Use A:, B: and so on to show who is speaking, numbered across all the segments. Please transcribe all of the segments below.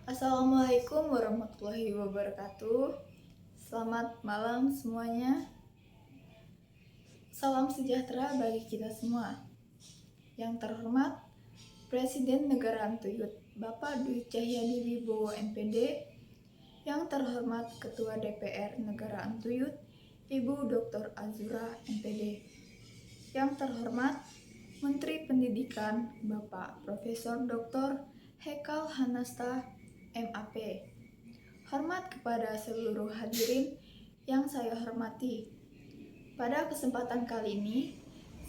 A: Assalamualaikum warahmatullahi wabarakatuh. Selamat malam semuanya. Salam sejahtera bagi kita semua. Yang terhormat Presiden Negara Antuyut Bapak Dwi Cahyadi Wibowo MPD, yang terhormat Ketua DPR Negara Antuyut Ibu Dr. Azura MPD, yang terhormat Menteri Pendidikan Bapak Profesor Dr. Hekal Hanasta MAP. Hormat kepada seluruh hadirin yang saya hormati. Pada kesempatan kali ini,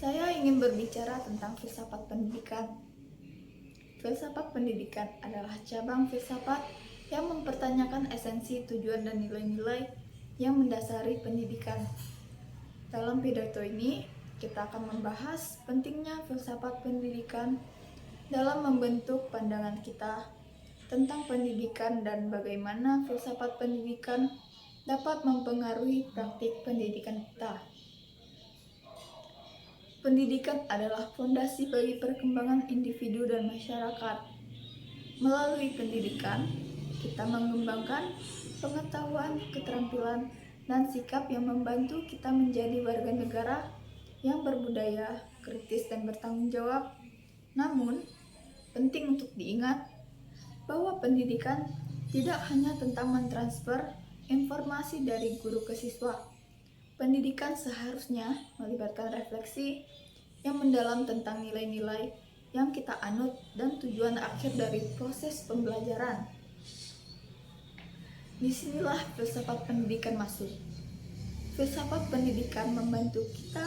A: saya ingin berbicara tentang filsafat pendidikan. Filsafat pendidikan adalah cabang filsafat yang mempertanyakan esensi, tujuan, dan nilai-nilai yang mendasari pendidikan. Dalam pidato ini, kita akan membahas pentingnya filsafat pendidikan dalam membentuk pandangan kita tentang pendidikan dan bagaimana filsafat pendidikan dapat mempengaruhi praktik pendidikan kita. Pendidikan adalah fondasi bagi perkembangan individu dan masyarakat. Melalui pendidikan, kita mengembangkan pengetahuan, keterampilan, dan sikap yang membantu kita menjadi warga negara yang berbudaya, kritis, dan bertanggung jawab. Namun, penting untuk diingat bahwa pendidikan tidak hanya tentang mentransfer informasi dari guru ke siswa. Pendidikan seharusnya melibatkan refleksi yang mendalam tentang nilai-nilai yang kita anut dan tujuan akhir dari proses pembelajaran. Disinilah filsafat pendidikan masuk. Filsafat pendidikan membantu kita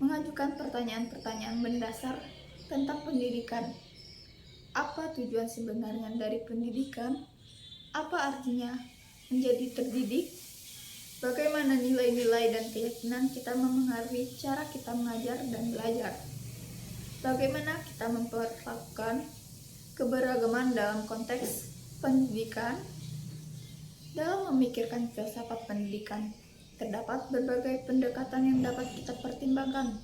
A: mengajukan pertanyaan-pertanyaan mendasar tentang pendidikan. Apa tujuan sebenarnya dari pendidikan? Apa artinya menjadi terdidik? Bagaimana nilai-nilai dan keyakinan kita memengaruhi cara kita mengajar dan belajar? Bagaimana kita memperlakukan keberagaman dalam konteks pendidikan? Dalam memikirkan filsafat pendidikan, terdapat berbagai pendekatan yang dapat kita pertimbangkan.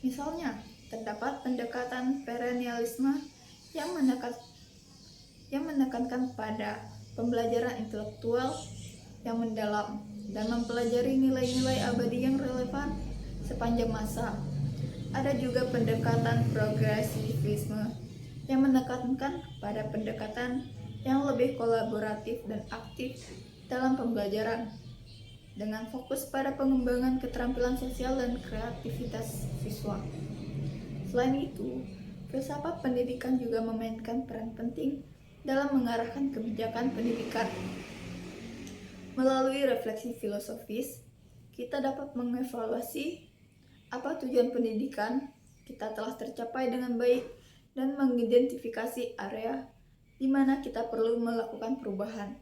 A: Misalnya, terdapat pendekatan perennialisme yang menekankan pada pembelajaran intelektual yang mendalam dan mempelajari nilai-nilai abadi yang relevan sepanjang masa. Ada juga pendekatan progresivisme yang menekankan pada pendekatan yang lebih kolaboratif dan aktif dalam pembelajaran, dengan fokus pada pengembangan keterampilan sosial dan kreativitas siswa. Selain itu, filsafat pendidikan juga memainkan peran penting dalam mengarahkan kebijakan pendidikan. Melalui refleksi filosofis, kita dapat mengevaluasi apa tujuan pendidikan kita telah tercapai dengan baik dan mengidentifikasi area di mana kita perlu melakukan perubahan.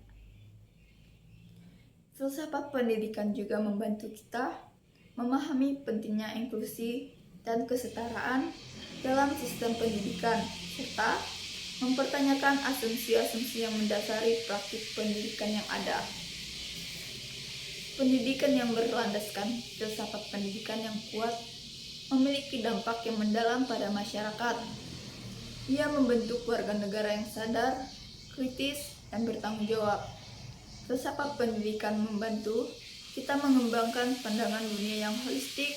A: Filsafat pendidikan juga membantu kita memahami pentingnya inklusi dan kesetaraan dalam sistem pendidikan, serta mempertanyakan asumsi-asumsi yang mendasari praktik pendidikan yang ada. Pendidikan yang berlandaskan filsafat pendidikan yang kuat memiliki dampak yang mendalam pada masyarakat. Ia membentuk warga negara yang sadar, kritis, dan bertanggung jawab. Filsafat pendidikan membantu kita mengembangkan pandangan dunia yang holistik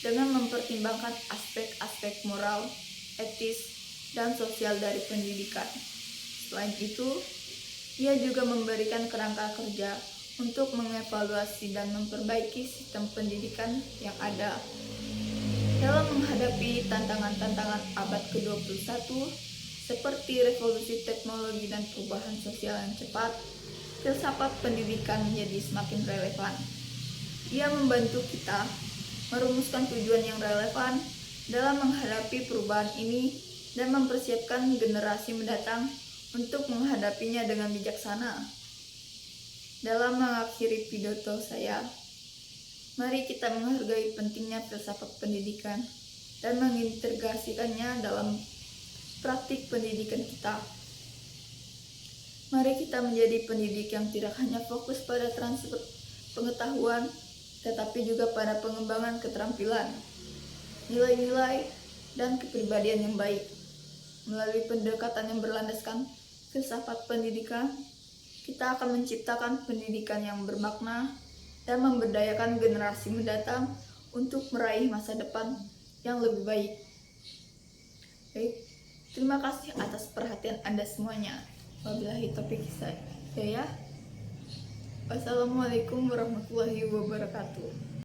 A: dengan mempertimbangkan aspek-aspek moral, etis, dan sosial dari pendidikan. Selain itu, ia juga memberikan kerangka kerja untuk mengevaluasi dan memperbaiki sistem pendidikan yang ada. Dalam menghadapi tantangan-tantangan abad ke-21 seperti revolusi teknologi dan perubahan sosial yang cepat, filsafat pendidikan menjadi semakin relevan. Ia membantu kita merumuskan tujuan yang relevan dalam menghadapi perubahan ini dan mempersiapkan generasi mendatang untuk menghadapinya dengan bijaksana. Dalam mengakhiri pidato saya, mari kita menghargai pentingnya filsafat pendidikan dan mengintegrasikannya dalam praktik pendidikan kita. Mari kita menjadi pendidik yang tidak hanya fokus pada transfer pengetahuan, tetapi juga pada pengembangan keterampilan, nilai-nilai, dan kepribadian yang baik. Melalui pendekatan yang berlandaskan filsafat pendidikan, kita akan menciptakan pendidikan yang bermakna dan memberdayakan generasi mendatang untuk meraih masa depan yang lebih baik. Baik, terima kasih atas perhatian Anda semuanya. Wabillahi taufiq hidayah. Wassalamualaikum warahmatullahi wabarakatuh.